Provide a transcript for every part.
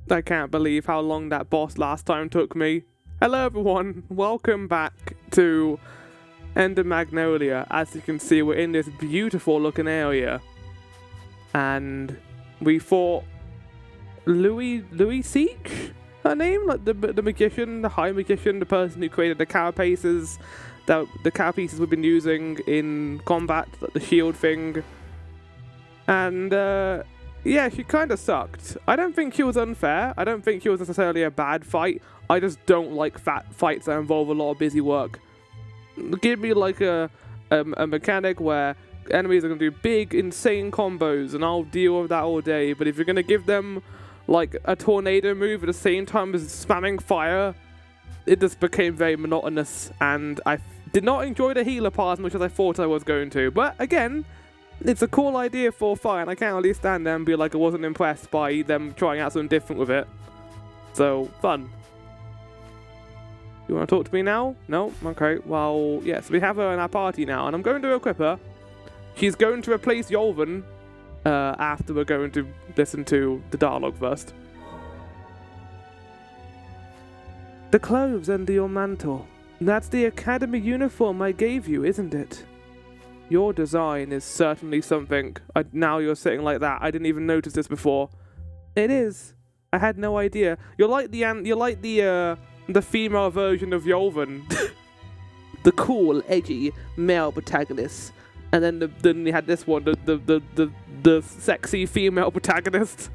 I can't believe how long that boss last time took me. Hello everyone, welcome back to End of Magnolia. As you can see, we're in this beautiful looking area. And we fought Louis Seach? Her name? Like the magician, the high magician, the person who created the carapaces, the carapaces we've been using in combat, like the shield thing. And yeah, she kind of sucked. I don't think she was unfair. I don't think she was necessarily a bad fight. I just don't like fights that involve a lot of busy work. Give me like a mechanic where enemies are going to do big, insane combos, and I'll deal with that all day. But if you're going to give them like a tornado move at the same time as spamming fire, it just became very monotonous, and I did not enjoy the healer part as much as I thought I was going to. But again, it's a cool idea for fire, and I can't really stand there and be like I wasn't impressed by them trying out something different with it. So, fun. You want to talk to me now? No? Okay, well, yes, we have her in our party now, and I'm going to equip her. She's going to replace Yolven after we're going to listen to the dialogue first. The clothes under your mantle. That's the academy uniform I gave you, isn't it? Your design is certainly something. Now you're sitting like that. I didn't even notice this before. It is. I had no idea. You're like the female version of Yolven. The cool, edgy male protagonist. And then they had this one, the sexy female protagonist.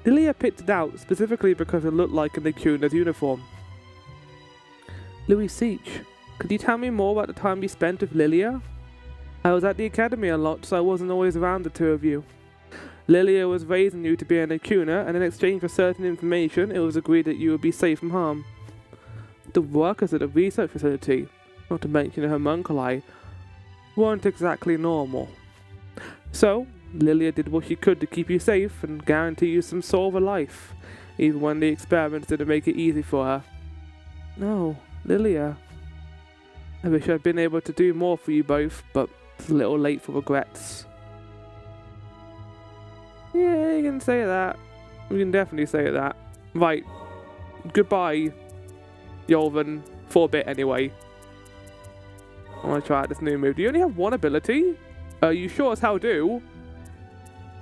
Lilia picked it out specifically because it looked like an Akuna's uniform. Louis Seach, could you tell me more about the time you spent with Lilia? I was at the academy a lot, so I wasn't always around the two of you. Lilia was raising you to be an Akuna, and in exchange for certain information, it was agreed that you would be safe from harm. The workers at the research facility, not to mention her homunculi, weren't exactly normal. So, Lilia did what she could to keep you safe and guarantee you some sort of a life, even when the experiments didn't make it easy for her. No, Lilia. I wish I'd been able to do more for you both, but it's a little late for regrets. Yeah, you can say that. We can definitely say that. Right. Goodbye, Yolven. For a bit, anyway. I want to try out this new move. Do you only have one ability? You sure as hell do.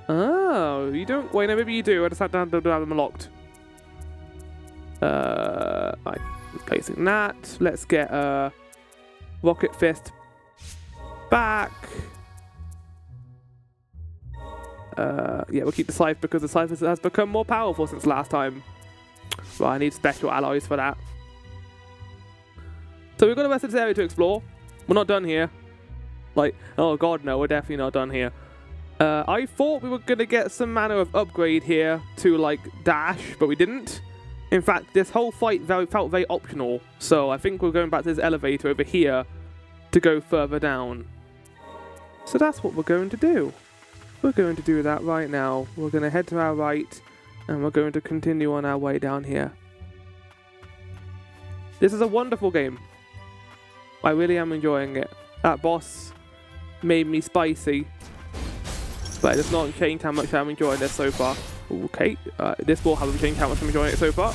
Oh, you don't... Wait, no, maybe you do. I just have to have them locked. Right. Replacing that. Let's get Rocket Fist back. Yeah, we'll keep the Scythe because the Scythe has become more powerful since last time. Well, I need special alloys for that. So we've got the rest of this area to explore. We're not done here. Like, oh god, no, we're definitely not done here. I thought we were going to get some manner of upgrade here to, like, dash, but we didn't. In fact, this whole fight felt very optional. So I think we're going back to this elevator over here to go further down. So that's what we're going to do. We're going to do that right now. We're going to head to our right, and we're going to continue on our way down here. This is a wonderful game. I really am enjoying it. That boss made me spicy, but it does not change how much I'm enjoying this so far. Okay, this will have changed how much I'm enjoying it so far.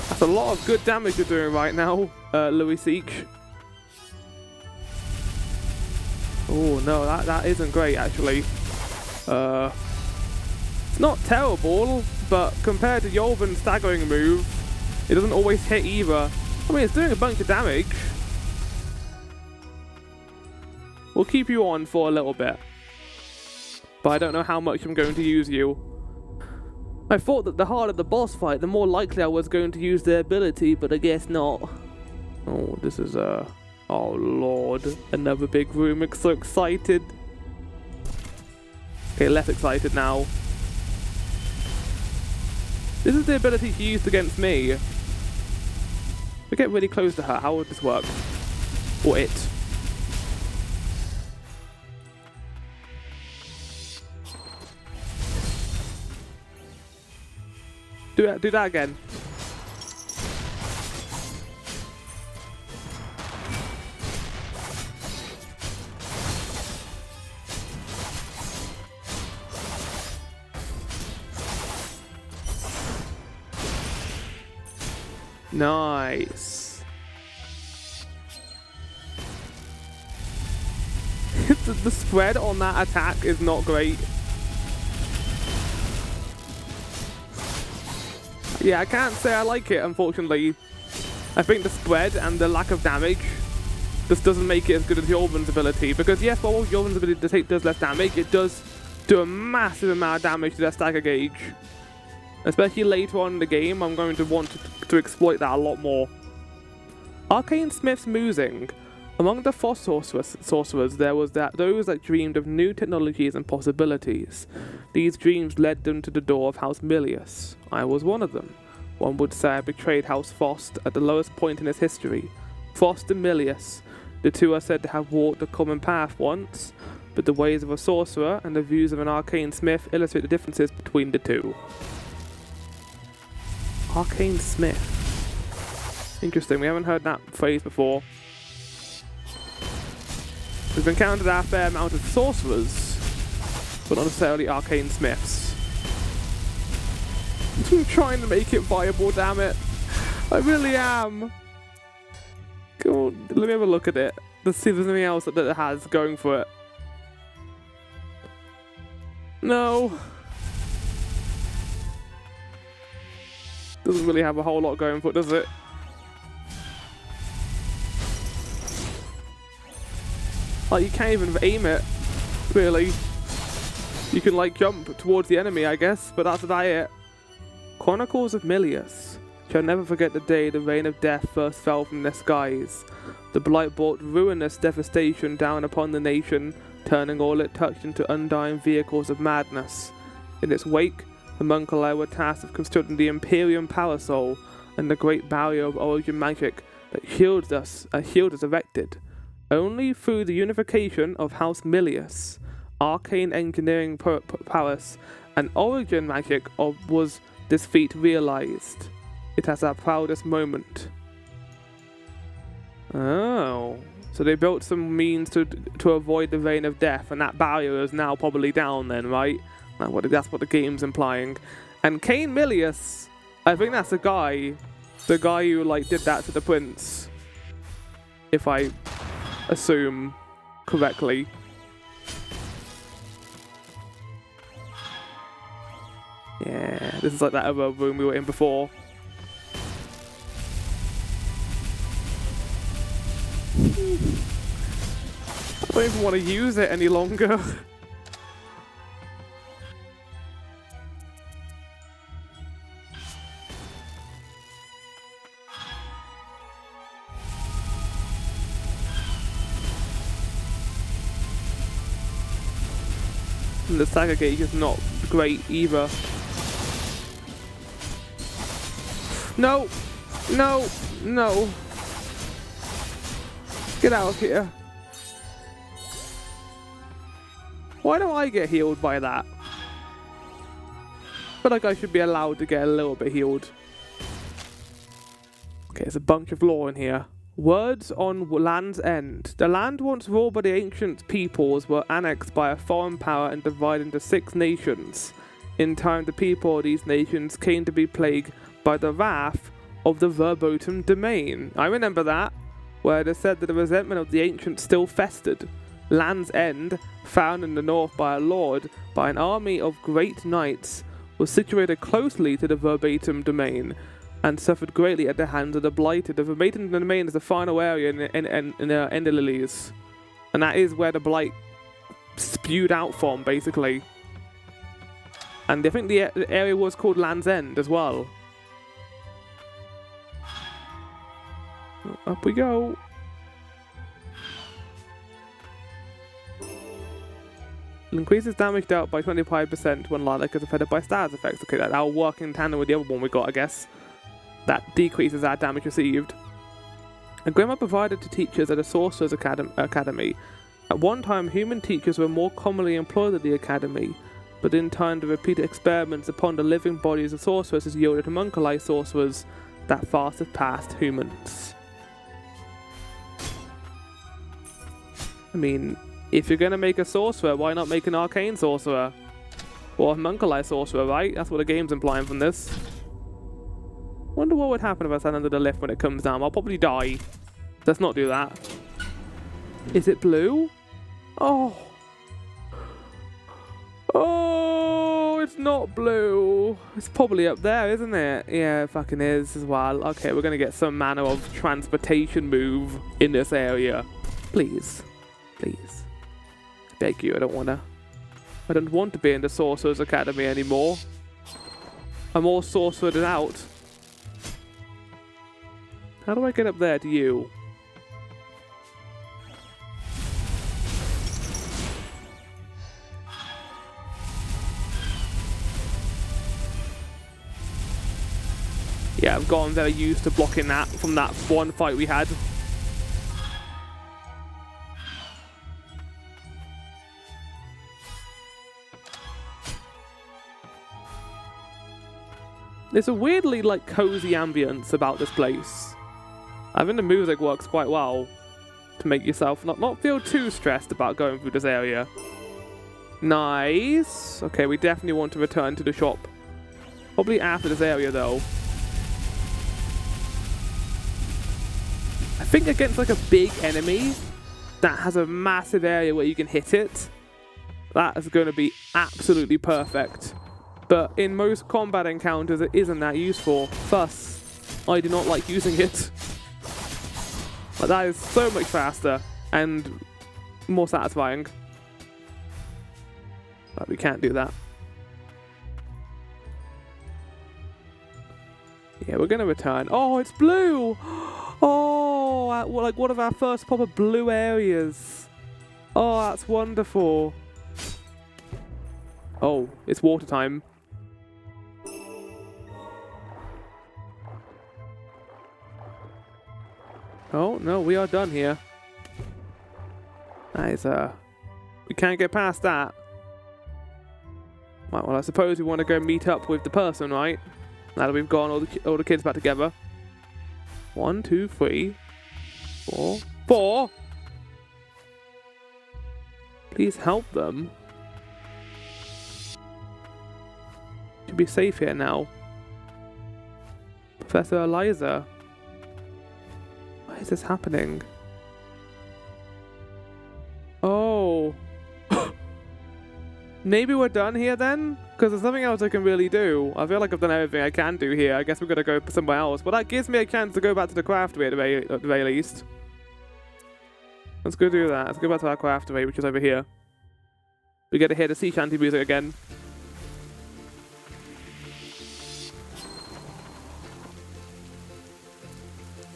That's a lot of good damage you're doing right now, Louis Seach. Oh no, that isn't great actually. It's not terrible, but compared to Yolven's staggering move, it doesn't always hit either. I mean, it's doing a bunch of damage. We'll keep you on for a little bit, but I don't know how much I'm going to use you. I thought that the harder the boss fight, the more likely I was going to use their ability, but I guess not. Oh, this is oh lord, another big room. I'm so excited. Okay, less excited now. This is the ability she used against me. If we get really close to her, how would this work? Or it? Do that again. Nice. The spread on that attack is not great. Yeah, I can't say I like it, unfortunately. I think the spread and the lack of damage just doesn't make it as good as Jormung's ability. Because yes, while Jormung's ability does less damage, it does do a massive amount of damage to their stagger gauge. Especially later on in the game, I'm going to want to exploit that a lot more. Arcane Smith's musing. Among the Frost sorcerers, there was those that dreamed of new technologies and possibilities. These dreams led them to the door of House Milius. I was one of them. One would say I betrayed House Frost at the lowest point in its history. Frost and Milius. The two are said to have walked a common path once, but the ways of a sorcerer and the views of an arcane smith illustrate the differences between the two. Arcane Smith. Interesting, we haven't heard that phrase before. We've encountered a fair amount of sorcerers, but not necessarily arcane smiths. I'm trying to make it viable, damn it. I really am. Go on, let me have a look at it. Let's see if there's anything else that it has going for it. No. Doesn't really have a whole lot going for it, does it? Like, you can't even aim it, really. You can, like, jump towards the enemy, I guess, but that's about it. Chronicles of Milius. Shall never forget the day the rain of death first fell from the skies. The blight brought ruinous devastation down upon the nation, turning all it touched into undying vehicles of madness. In its wake, the Homunculi were tasked with constructing the Imperium Parasol and the great barrier of origin magic that shields us erected. Only through the unification of House Milius, arcane engineering prowess, and origin magic was this feat realized. It has our proudest moment. Oh, so they built some means to avoid the rain of death, and that barrier is now probably down then, right? That's what the game's implying. And Cain Milius, I think that's the guy who like did that to the prince, if I assume correctly. Yeah, this is like that other room we were in before. I don't even want to use it any longer. And the stagger gauge is not great either. No! No! No! Get out of here. Why do I get healed by that? I feel like I should be allowed to get a little bit healed. Okay, there's a bunch of lore in here. Words on Land's End. The land once ruled by the ancient peoples were annexed by a foreign power and divided into 6 nations. In time, the people of these nations came to be plagued by the wrath of the verboten domain. I remember that, where it is said that the resentment of the ancients still festered. Land's End, found in the north by a lord, by an army of great knights, was situated closely to the verbatim domain, and suffered greatly at the hands of the blighted. The verbatim domain is the final area in Enderlilies, and that is where the blight spewed out from, basically. And I think the area was called Land's End as well. Up we go. It increases damage dealt by 25% when Lilac is affected by status effects. Okay, that'll work in tandem with the other one we got, I guess. That decreases our damage received. A grammar provided to teachers at a sorcerer's academy. At one time, human teachers were more commonly employed at the academy, but in time the repeated experiments upon the living bodies of sorcerers has yielded homunculi sorcerers that far surpassed humans. I mean, if you're gonna make a sorcerer, why not make an arcane sorcerer? Or a homunculi sorcerer, right? That's what the game's implying from this. What Wonder what would happen if I stand under the lift when it comes down. I'll probably die. Let's not do that. Is it blue? Oh. Oh, it's not blue. It's probably up there, isn't it? Yeah, it fucking is as well. Okay, we're going to get some manner of transportation move in this area. Please. Please. I beg you, I don't want to be in the Sorcerer's Academy anymore. I'm all sorcered out. How do I get up there to you? Yeah, I've gotten very used to blocking that from that one fight we had. There's a weirdly, like, cozy ambience about this place. I think the music works quite well to make yourself not feel too stressed about going through this area. Nice. Okay, we definitely want to return to the shop. Probably after this area, though. I think against, like, a big enemy that has a massive area where you can hit it, that is going to be absolutely perfect. But in most combat encounters, it isn't that useful. Thus, I do not like using it. But that is so much faster and more satisfying. But we can't do that. Yeah, we're going to return. Oh, it's blue! Oh, like one of our first proper blue areas. Oh, that's wonderful. Oh, it's water time. Oh, no, we are done here. That is, we can't get past that. Right, well, I suppose we want to go meet up with the person, right? Now that we've gotten all the kids back together. 1, 2, 3, 4. 4? Please help them. Should be safe here now. Professor Eliza. Why is this happening? Oh. Maybe we're done here then? Because there's nothing else I can really do. I feel like I've done everything I can do here. I guess we're going to go somewhere else. But that gives me a chance to go back to the craftery at the very least. Let's go do that. Let's go back to our craftery, which is over here. We get to hear the sea shanty music again.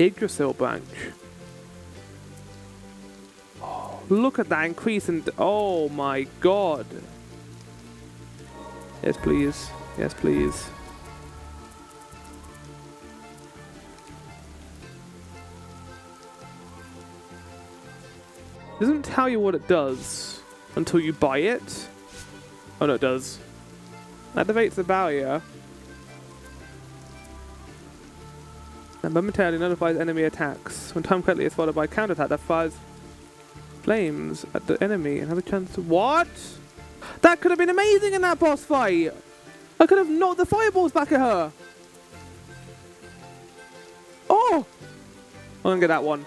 Yggdrasil branch. Oh, look at that increase in... Oh my god. Yes, please. Yes, please. It doesn't tell you what it does until you buy it. Oh no, it does. Activates the barrier. And momentarily notifies enemy attacks. When timed correctly, it's followed by a counterattack that fires flames at the enemy and have a chance to... What? That could have been amazing in that boss fight! I could have knocked the fireballs back at her! Oh! I'm gonna get that one.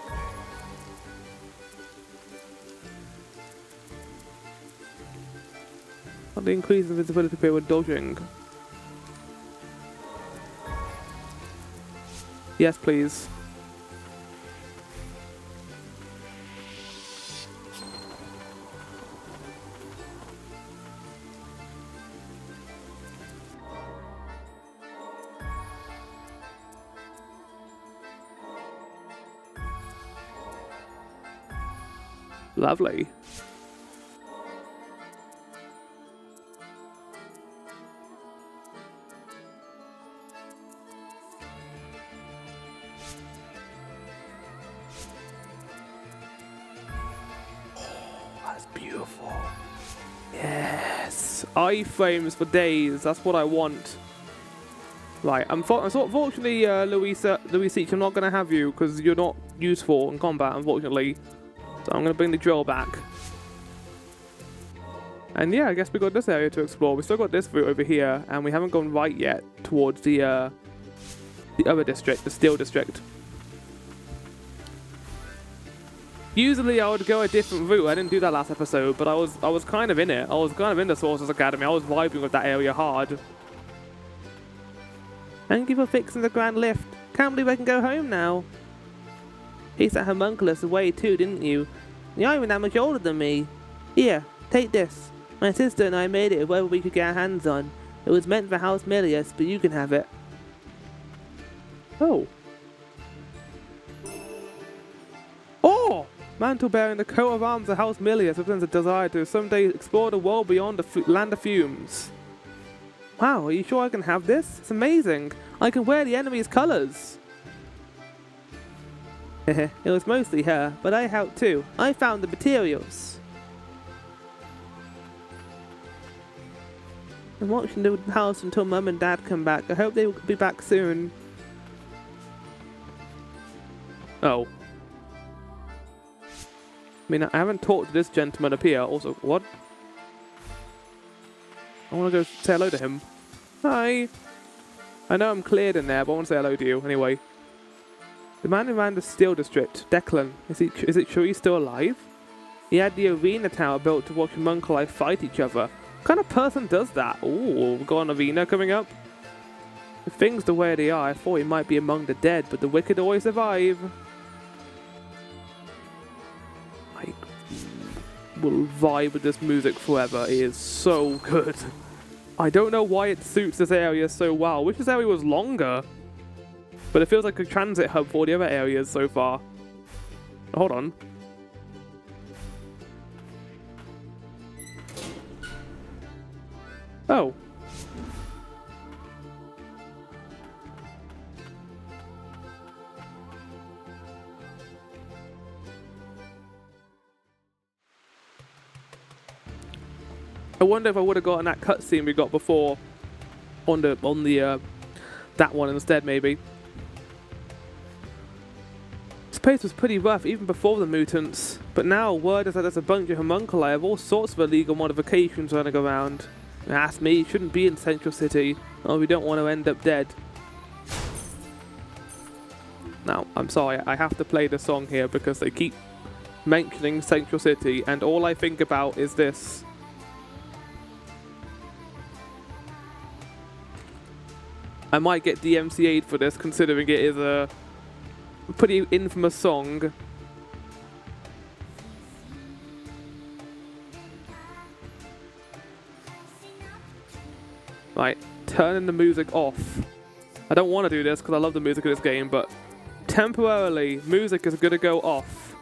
Not the increase in visibility period with dodging. Yes, please. Lovely. Beautiful. Yes. Iframes for days. That's what I want. Right. Unfortunately, Luis Each, I'm not going to have you because you're not useful in combat, unfortunately. So I'm going to bring the drill back. And yeah, I guess we got this area to explore. We still got this route over here, and we haven't gone right yet towards the the other district, the Steel District. Usually I would go a different route. I didn't do that last episode, but I was kind of in it. I was kind of in the Sorcerer's Academy. I was vibing with that area hard. Thank you for fixing the grand lift. Can't believe I can go home now. Pieced that homunculus away too, didn't you? You're not even that much older than me. Here, take this. My sister and I made it with whatever we could get our hands on. It was meant for House Milius, but you can have it. Oh. Oh! Mantle bearing the coat of arms of House Milius represents a desire to someday explore the world beyond the land of fumes. Wow, are you sure I can have this? It's amazing. I can wear the enemy's colors. It was mostly her, but I helped too. I found the materials. I'm watching the house until Mum and Dad come back. I hope they will be back soon. Oh. I mean, I haven't talked to this gentleman up here. Also, what? I want to go say hello to him. Hi. I know I'm cleared in there, but I want to say hello to you anyway. The man who ran the Steel District, Declan. Is it true he's still alive? He had the arena tower built to watch homunculi fight each other. What kind of person does that? Ooh, we've got an arena coming up. If things the way they are, I thought he might be among the dead, but the wicked always survive. I will vibe with this music forever. It is so good. I don't know why it suits this area so well. I wish this area was longer. But it feels like a transit hub for the other areas so far. Hold on. Oh. I wonder if I would have gotten that cutscene we got before on the that one instead, maybe. This place was pretty rough even before the mutants, but now word is that there's a bunch of homunculi of all sorts of illegal modifications running around. Ask me, you shouldn't be in Central City, or we don't want to end up dead. Now, I'm sorry, I have to play the song here because they keep mentioning Central City, and all I think about is this. I might get DMCA'd for this, considering it is a pretty infamous song. Right, turning the music off. I don't want to do this because I love the music of this game, but temporarily, music is going to go off.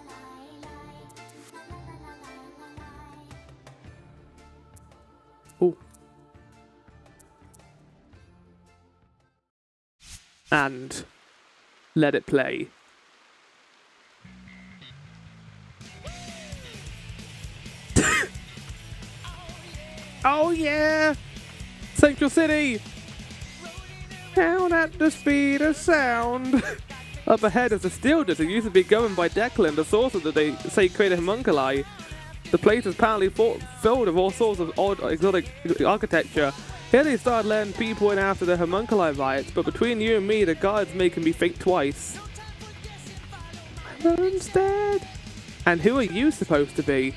Ooh. And let it play. Oh yeah! Central City! Down at the speed of sound! Up ahead is the Steel District. It used to be governed by Declan, the sorcerer that they say created homunculi. The place is apparently filled with all sorts of odd exotic architecture. Here they started letting people in after the homunculi riots, but between you and me, the guards making me think twice. Instead. And who are you supposed to be?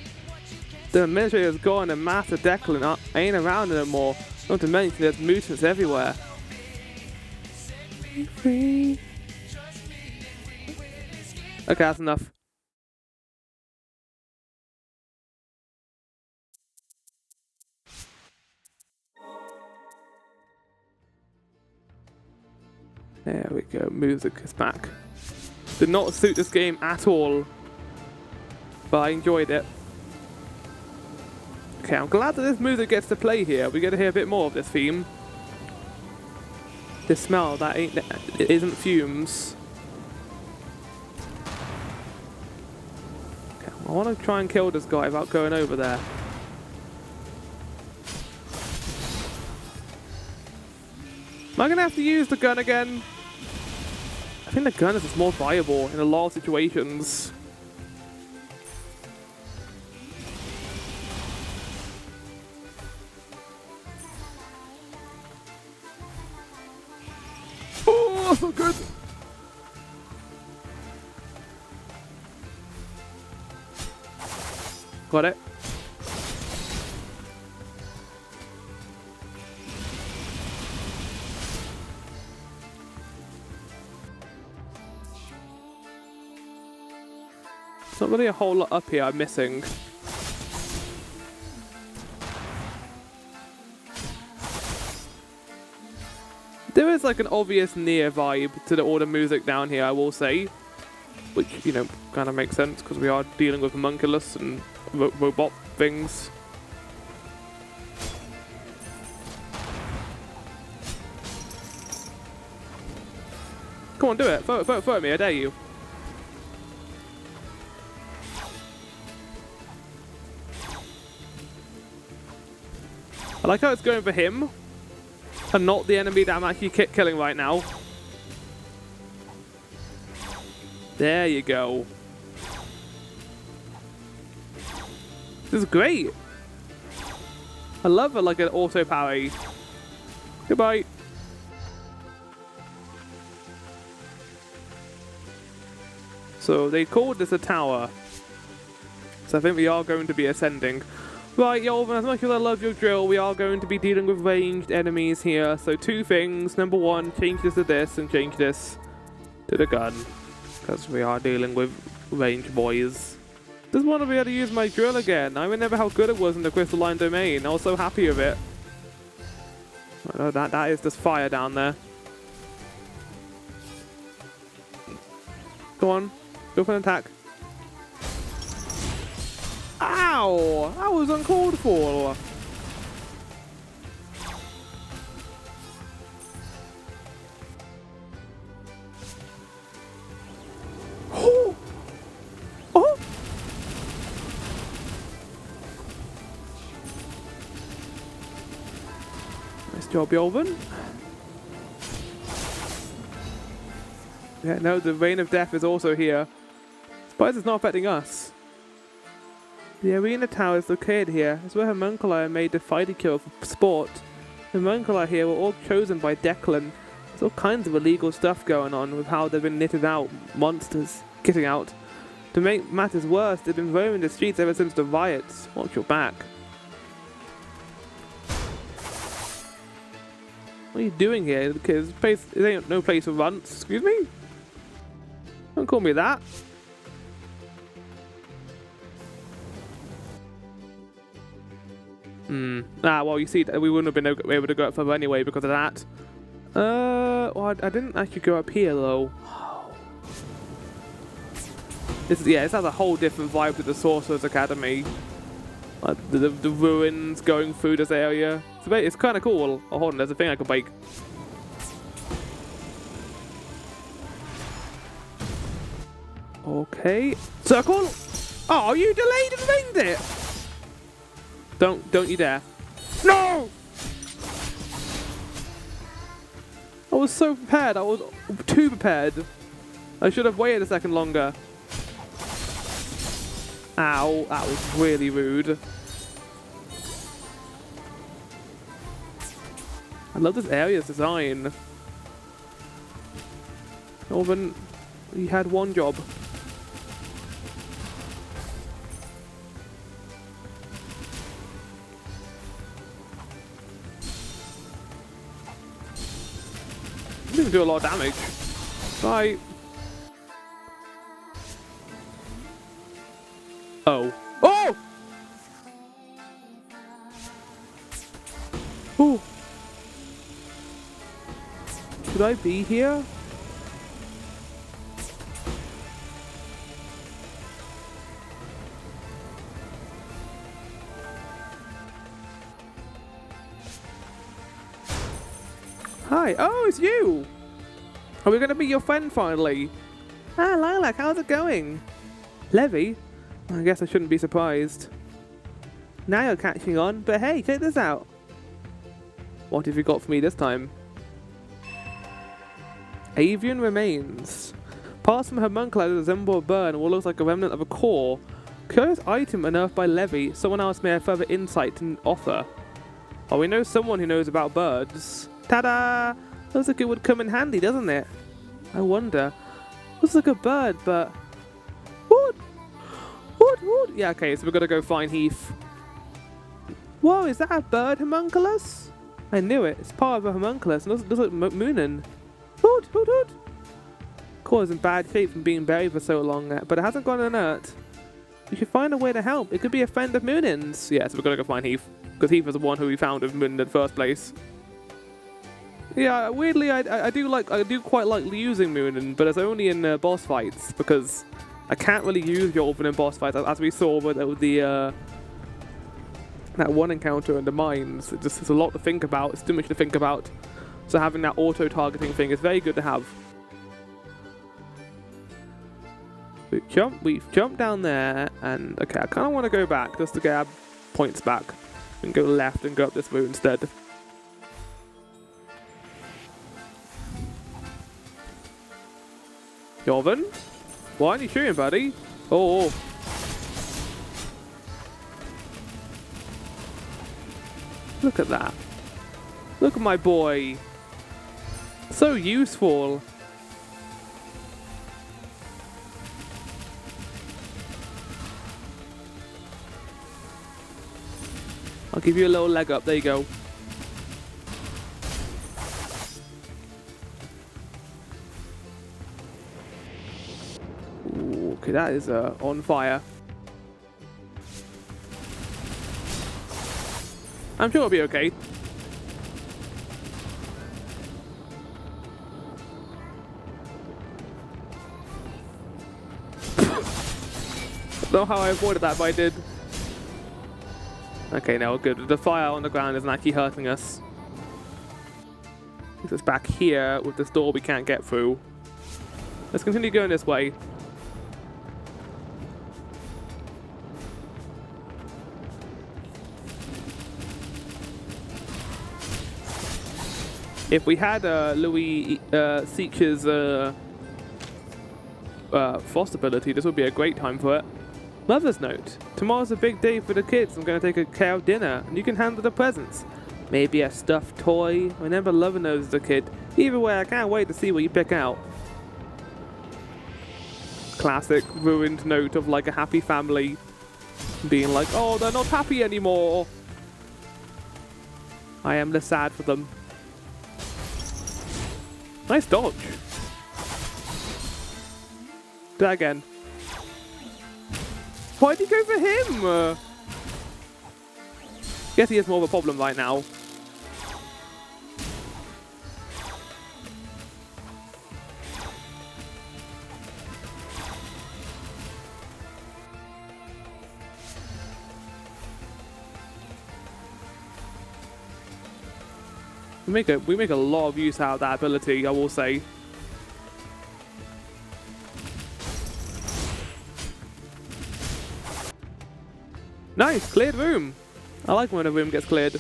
The administrator's gone and Master Declan ain't around anymore. Not to mention there's mutants everywhere. Free. Okay, that's enough. There we go, music is back. Did not suit this game at all, but I enjoyed it. Okay, I'm glad that this music gets to play here. We get to hear a bit more of this theme. This smell, it isn't fumes. Okay, I want to try and kill this guy without going over there. Am I going to have to use the gun again? I think the gun is just more viable in a lot of situations. Oh! Oh, so good. Got it. There's not really a whole lot up here I'm missing. There is like an obvious Nier vibe to all the music down here, I will say. Which, you know, kind of makes sense because we are dealing with homunculus and robot things. Come on, do it. Throw at me, I dare you. I like how it's going for him and not the enemy that I'm actually killing right now. There you go. This is great. I love it, like an auto parry. Goodbye. So they called this a tower. So I think we are going to be ascending. Right, Yolvin, as much as I love your drill, we are going to be dealing with ranged enemies here. So 2 things. Number 1, change this to this and change this to the gun. Because we are dealing with ranged boys. Just want to be able to use my drill again. I remember how good it was in the crystalline domain. I was so happy with it. I know that is just fire down there. Go on. Go for an attack. Ow! That was uncalled for. Oh! Oh! Nice job, Yolvin. Yeah, no, the Rain of Death is also here. Surprised it's not affecting us. The arena tower is located here. It's where homunculi are made to fighting kill for sport. The homunculi here were all chosen by Declan. There's all kinds of illegal stuff going on with how they've been knitted out, monsters getting out. To make matters worse, they've been roaming the streets ever since the riots. Watch your back. What are you doing here? Because it ain't no place for runts. Excuse me? Don't call me that. Well, you see, we wouldn't have been able to go up further anyway because of that. Well, I didn't actually go up here, though. This has a whole different vibe to the Sorcerer's Academy. Like, the ruins going through this area. It's kind of cool. Oh, hold on, there's a thing I can break. Okay. Circle! Oh, you delayed and ringed it! Don't you dare. No! I was so prepared. I was too prepared. I should have waited a second longer. Ow, that was really rude. I love this area's design. Norman, you had one job. Didn't do a lot of damage. Bye. Oh. Oh! Oh! Should I be here? Hi. Oh, it's you! Are we going to be your friend finally? Ah, Lilac, how's it going? Levy? I guess I shouldn't be surprised. Now you're catching on, but hey, check this out. What have you got for me this time? Avian remains. Parts from homunculi that resemble a bird and what looks like a remnant of a core. Curious item unearthed by Levy. Someone else may have further insight to offer. Oh, we know someone who knows about birds. Ta-da! Looks like it would come in handy, doesn't it? I wonder. Looks like a bird, but... What? What? Yeah, okay, so we're gonna go find Heath. Whoa, is that a bird homunculus? I knew it. It's part of a homunculus. It doesn't look moonin. Hoot, hoot, hoot. Core is in bad shape from being buried for so long, but it hasn't gone inert. We should find a way to help. It could be a friend of Moonin's. Yeah, so we're gonna go find Heath, because Heath was the one who we found of Moonin in the first place. Yeah, weirdly, I do quite like using Moonin, but it's only in boss fights, because I can't really use Yolvin in boss fights, as we saw with the that one encounter in the mines. It's a lot to think about. It's too much to think about. So having that auto-targeting thing is very good to have. We've jumped down there, and okay, I kind of want to go back just to get our points back, and go left and go up this route instead. Yolvin, why aren't you shooting, buddy? Oh. Look at that. Look at my boy. So useful. I'll give you a little leg up. There you go. Ooh, okay, that is on fire. I'm sure it'll be okay. I don't know how I avoided that, but I did. Okay, now we're good. The fire on the ground isn't actually hurting us. It's back here with this door we can't get through. Let's continue going this way. If we had Louis Seach's frost ability, this would be a great time for it. Mother's note. Tomorrow's a big day for the kids. I'm going to take care of dinner, and you can handle the presents. Maybe a stuffed toy. I remember loving those as a kid. Either way, I can't wait to see what you pick out. Classic ruined note of like a happy family being like, oh, they're not happy anymore. I am less sad for them. Nice dodge. Do that again. Why'd he go for him? Guess he has more of a problem right now. We make a lot of use out of that ability, I will say. Nice, cleared room. I like when a room gets cleared.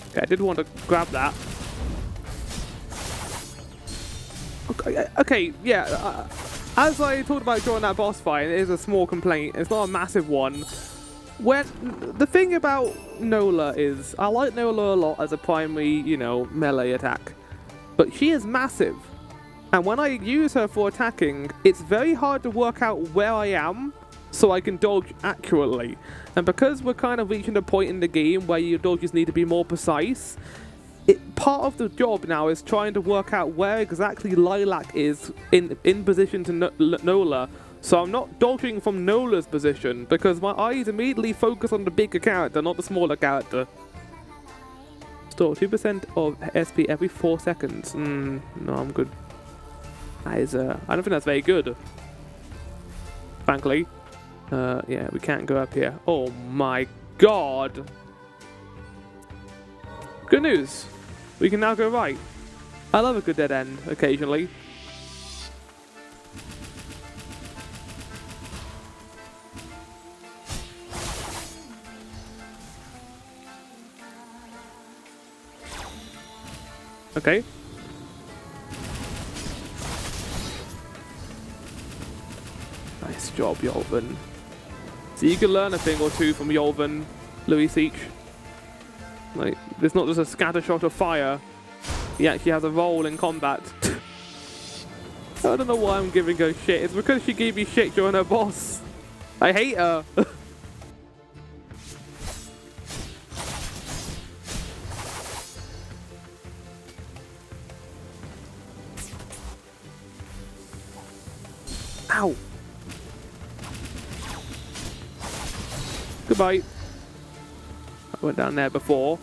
Okay, I did want to grab that. Okay, yeah. As I talked about during that boss fight, it is a small complaint. It's not a massive one. The thing about Nola is, I like Nola a lot as a primary, you know, melee attack. But she is massive. And when I use her for attacking, it's very hard to work out where I am so I can dodge accurately. And because we're kind of reaching a point in the game where your dodges need to be more precise, part of the job now is trying to work out where exactly Lilac is in position to Nola. So I'm not dodging from Nola's position, because my eyes immediately focus on the bigger character, not the smaller character. Store 2% of SP every 4 seconds. No, I'm good. That is, I don't think that's very good, frankly. Yeah, we can't go up here. Oh my god! Good news! We can now go right. I love a good dead end, occasionally. Okay. Nice job, Yolvin. So you can learn a thing or two from Yolvin, Louis Seach. Like, there's not just a scatter shot of fire. He actually has a role in combat. I don't know why I'm giving her shit. It's because she gave me shit during her boss. I hate her. Ow. Goodbye. I went down there before.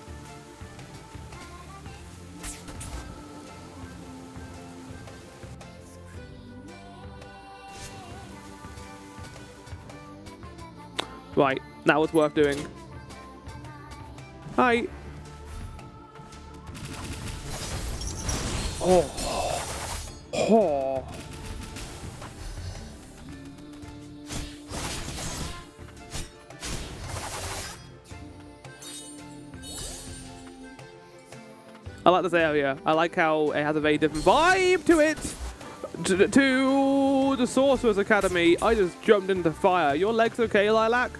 Right, that was worth doing. Hi. Oh. Oh. I like this area. I like how it has a very different vibe to it. To the Sorcerer's Academy, I just jumped into fire. Your legs okay, Lilac?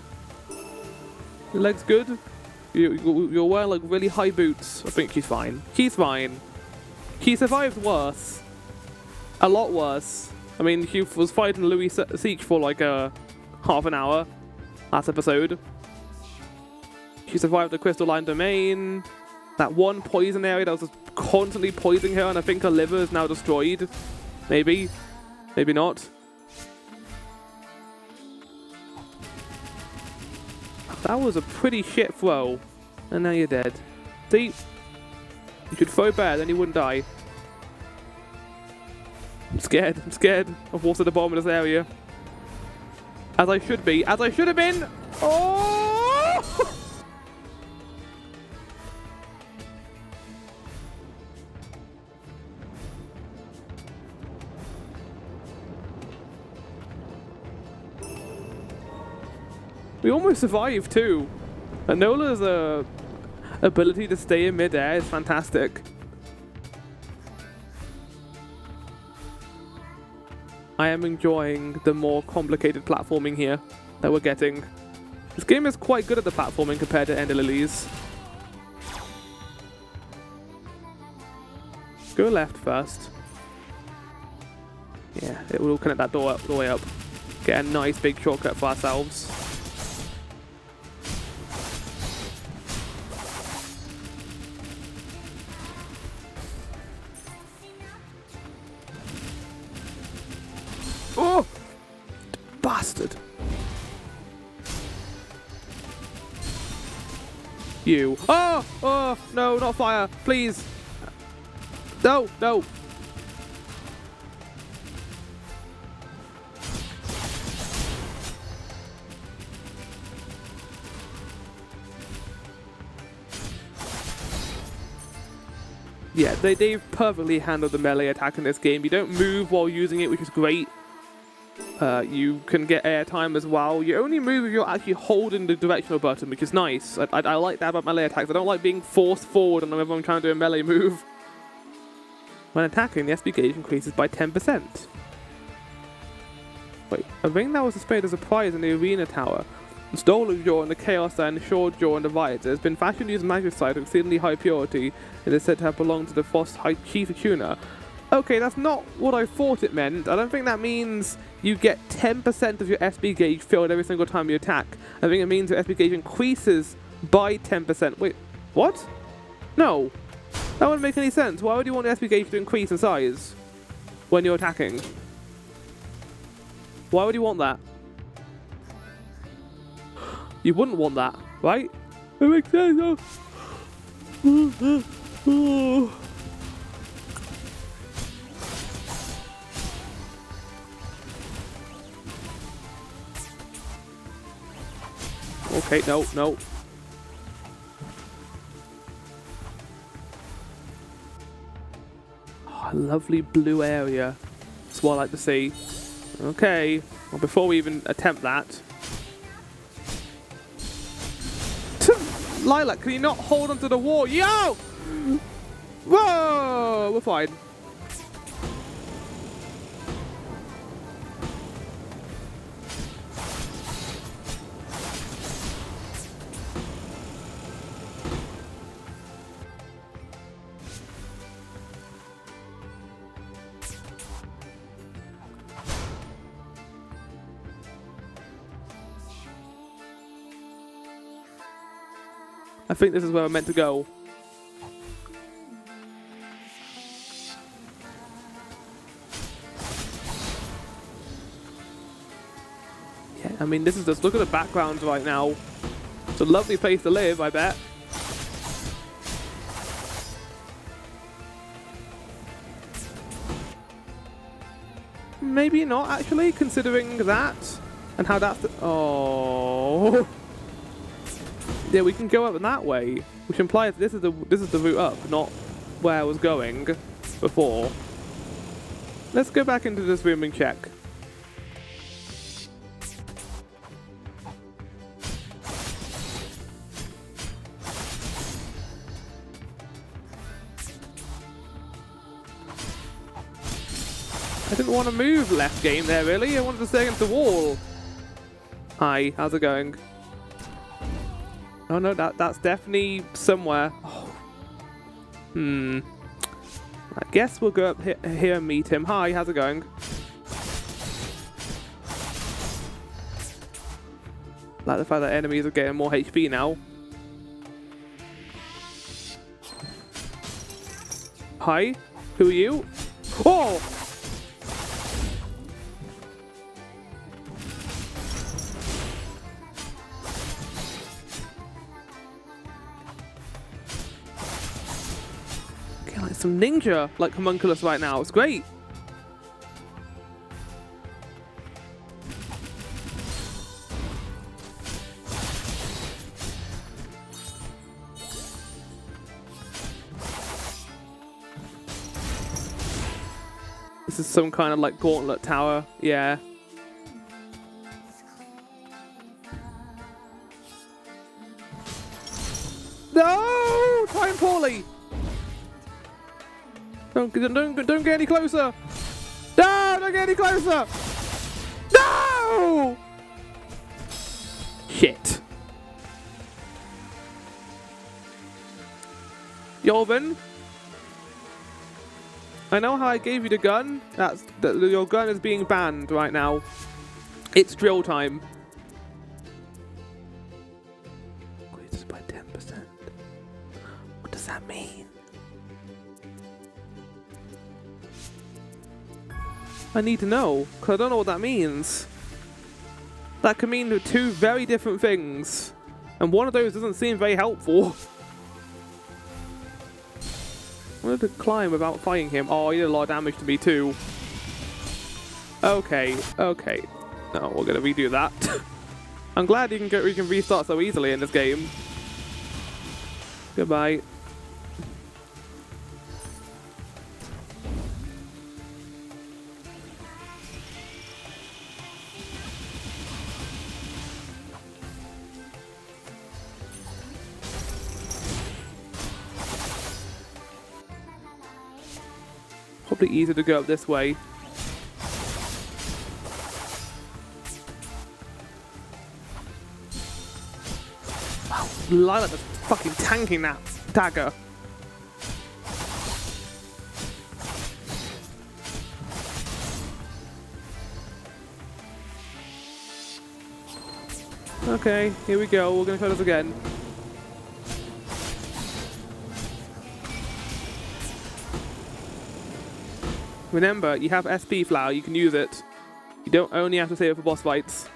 Your legs good? You're wearing like really high boots. I think she's fine. She's fine. She survived worse. A lot worse. I mean, she was fighting Louis Siege for like half an hour last episode. She survived the crystalline domain. That one poison area that was just constantly poisoning her, and I think her liver is now destroyed. Maybe. Maybe not. That was a pretty shit throw. And now you're dead. See? You should throw better, then you wouldn't die. I'm scared. I'm scared of what's at the bottom of this area. As I should be. As I should have been! Oh! We almost survived too. Magnolia's ability to stay in mid-air is fantastic. I am enjoying the more complicated platforming here that we're getting. This game is quite good at the platforming compared to Ender Lilies. Go left first. Yeah, it will connect that door up, the way up. Get a nice big shortcut for ourselves. Oh! Bastard! You. Oh! Oh! No, not fire! Please! No! No! Yeah, they've perfectly handled the melee attack in this game. You don't move while using it, which is great. You can get airtime as well. You only move if you're actually holding the directional button, which is nice. I like that about melee attacks. I don't like being forced forward whenever I'm trying to do a melee move. When attacking, the SP gauge increases by 10%. Wait, a ring that was displayed as a prize in the arena tower. The stolen jaw and the chaos and short jaw and the violet has been fashioned using magicite of exceedingly high purity. It is said to have belonged to the Frost High Chief tuner. Okay, that's not what I thought it meant. I don't think that means you get 10% of your SP gauge filled every single time you attack. I think it means your SP gauge increases by 10%. Wait, what? No. That wouldn't make any sense. Why would you want the SP gauge to increase in size when you're attacking? Why would you want that? You wouldn't want that, right? It makes sense. Okay, no, no. Oh, a lovely blue area. That's what I like to see. Okay, well, before we even attempt that. Lilac, can you not hold onto the wall? Yo! Whoa! We're fine. I think this is where I'm meant to go. Yeah, I mean, this is just, look at the backgrounds right now. It's a lovely place to live, I bet. Maybe not, actually, considering that. And how that's... Oh... Yeah, we can go up in that way, which implies this is the route up, not where I was going before. Let's go back into this room and check. I didn't want to move left game there, really. I wanted to stay against the wall. Hi, how's it going? Oh no, that's definitely somewhere. Oh. I guess we'll go up here and meet him. Hi, how's it going? Like the fact that enemies are getting more HP now. Hi, who are you? Oh! Like some ninja, like homunculus right now. It's great. This is some kind of like gauntlet tower. Yeah. No! Time poorly. Don't get any closer! No! Don't get any closer! No! Shit. Yolvin? I know how I gave you the gun. Your gun is being banned right now. It's drill time. Increases by 10%. What does that mean? I need to know, because I don't know what that means. That could mean two very different things. And one of those doesn't seem very helpful. I wanted to climb without fighting him. Oh, he did a lot of damage to me too. Okay. No, we're gonna redo that. I'm glad we can restart so easily in this game. Goodbye. Probably easier to go up this way. Wow, Lilac is fucking tanking that dagger. Okay, here we go. We're gonna try this again. Remember, you have SP flower, you can use it. You don't only have to save it for boss fights.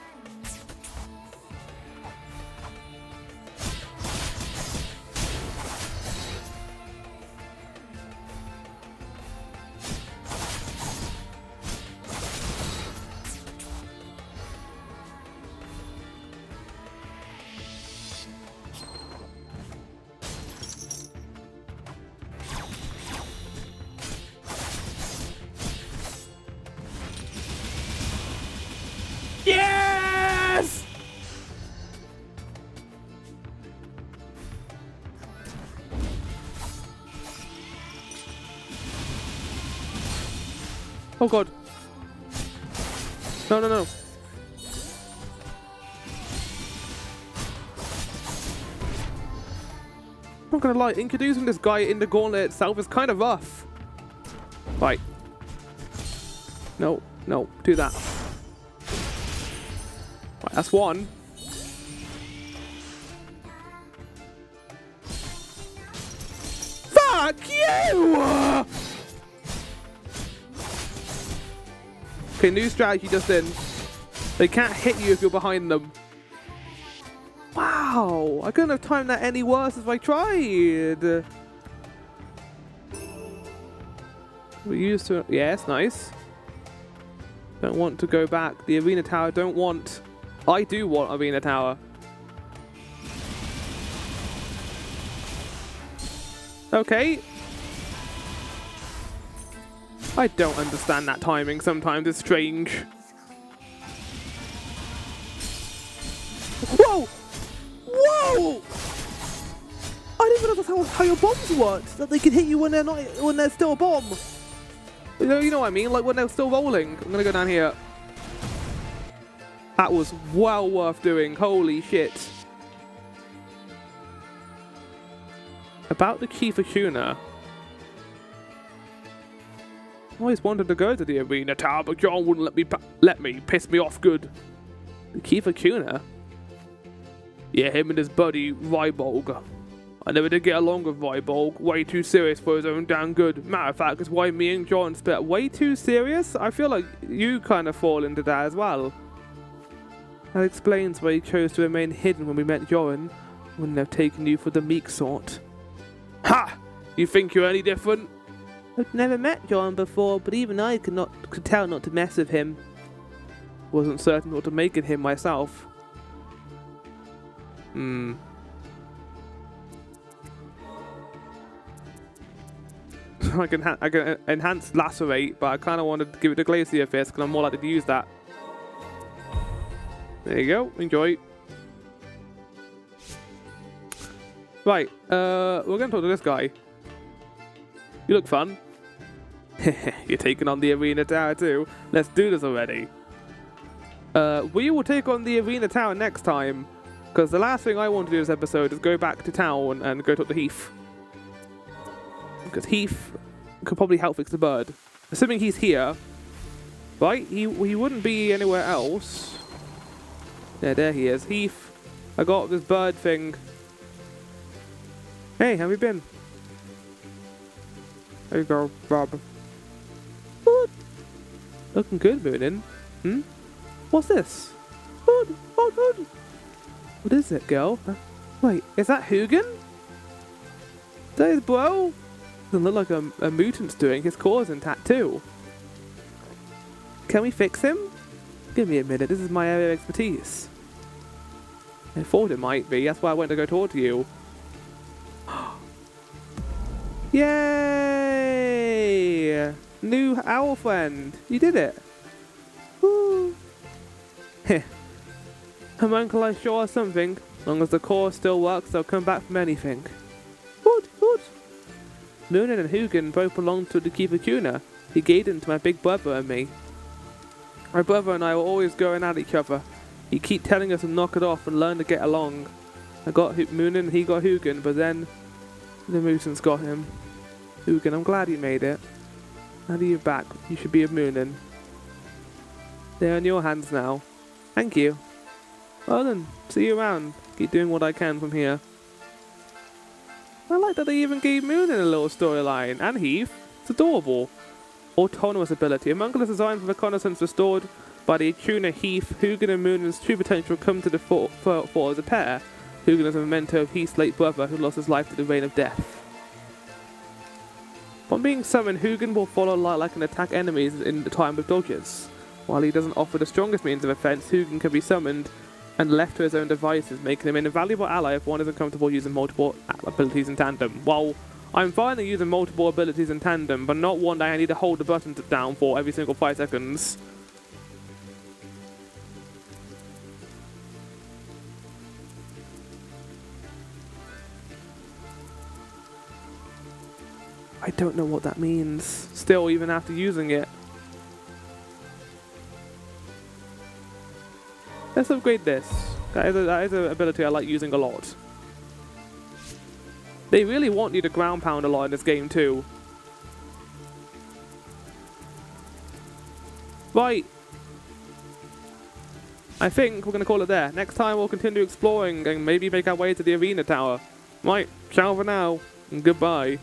Yes! Oh god. No. I'm not gonna lie, introducing this guy in the gauntlet itself is kind of rough. Right. No, do that. Right, that's one. Fuck you! Okay, new strategy just in. They can't hit you if you're behind them. Wow, I couldn't have timed that any worse if I tried. We used to, yes, nice. Don't want to go back. The arena tower, don't want. I do want arena tower. Okay. I don't understand that timing. Sometimes it's strange. Whoa! Whoa! I didn't realize that's how your bombs worked. That they can hit you when they're not, when there's still a bomb. You know what I mean? Like when they're still rolling. I'm gonna go down here. That was well worth doing. Holy shit. About the key for Kuna. I always wanted to go to the arena tower, but John wouldn't let me. Pissed me off good. The key for Kuna? Yeah, him and his buddy Rybolg. I never did get along with Rybolg. Way too serious for his own damn good. Matter of fact, it's why me and John split. Way too serious? I feel like you kind of fall into that as well. That explains why he chose to remain hidden when we met Joran. Wouldn't have taken you for the meek sort. Ha! You think you're any different? I've never met Joran before, but even I could tell not to mess with him. Wasn't certain what to make of him myself. I can enhance lacerate, but I kind of wanted to give it a glacier fist because I'm more likely to use that. There you go. Enjoy. Right. We're gonna talk to this guy. You look fun. You're taking on the arena tower too. Let's do this already. We will take on the arena tower next time, because the last thing I want to do this episode is go back to town and go talk to Heath. Because Heath could probably help fix the bird. Assuming he's here. Right? He wouldn't be anywhere else. Yeah, there he is. Heath, I got this bird thing. Hey, how have you been? There you go, Rob. What? Looking good, Moonin. What's this? Good. Oh, good. What is it, girl? Wait, is that Hugin? Is that his bro? Doesn't look like a mutant's doing. His core is intact too. Can we fix him? Give me a minute. This is my area of expertise. I thought it might be. That's why I went to go talk to you. Yay! New owl friend. You did it. Woo. Heh. Homunculi sure has something. As long as the core still works, they'll come back from anything. Good, good. Moonin and Hugin both belong to the Keeper Kuna. He gave them to my big brother and me. My brother and I were always going at each other. He keep telling us to knock it off and learn to get along. I got Moonin and he got Hugin, but then the mutants got him. Hugin, I'm glad you made it. Now that you're back, you should be a Moonin. They're in your hands now. Thank you. Well then, see you around. Keep doing what I can from here. I like that they even gave Moonin a little storyline. And Heath. It's adorable. Autonomous ability. Homunculus designed for reconnaissance restored by the Kuna Heath. Hugin and Moonin's true potential come to the fore as a pair. Hugin is a memento of Heath's late brother who lost his life to the reign of death. Upon being summoned, Hugin will follow like and attack enemies in the time of dodges. While he doesn't offer the strongest means of offense, Hugin can be summoned and left to his own devices, making him an invaluable ally if one isn't comfortable using multiple abilities in tandem. Well, I'm fine at using multiple abilities in tandem, but not one that I need to hold the button down for every single 5 seconds. I don't know what that means, still, even after using it. Let's upgrade this. That is an ability I like using a lot. They really want you to ground pound a lot in this game too. Right. I think we're going to call it there. Next time we'll continue exploring and maybe make our way to the arena tower. Right, ciao for now, and goodbye.